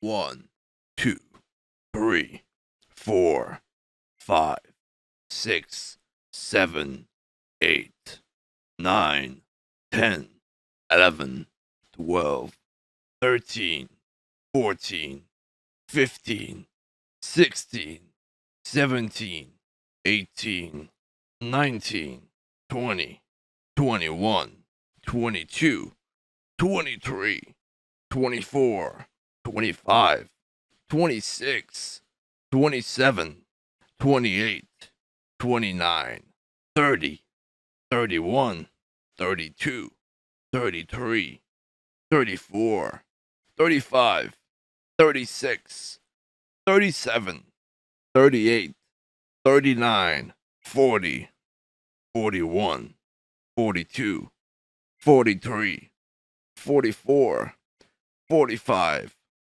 1, 2, 3, 4, 5, 6, 7, 8, 9, 10, 11, 12, 13, 14, 15, 16, 17, 18, 19, 20, 21, 22, 23, 24, 25, 26, 27, 28, 29, 30, 31, 32, 33, 34, 35, 36, 37, 38, 39, 40, 41, 42, 43, 44, 45,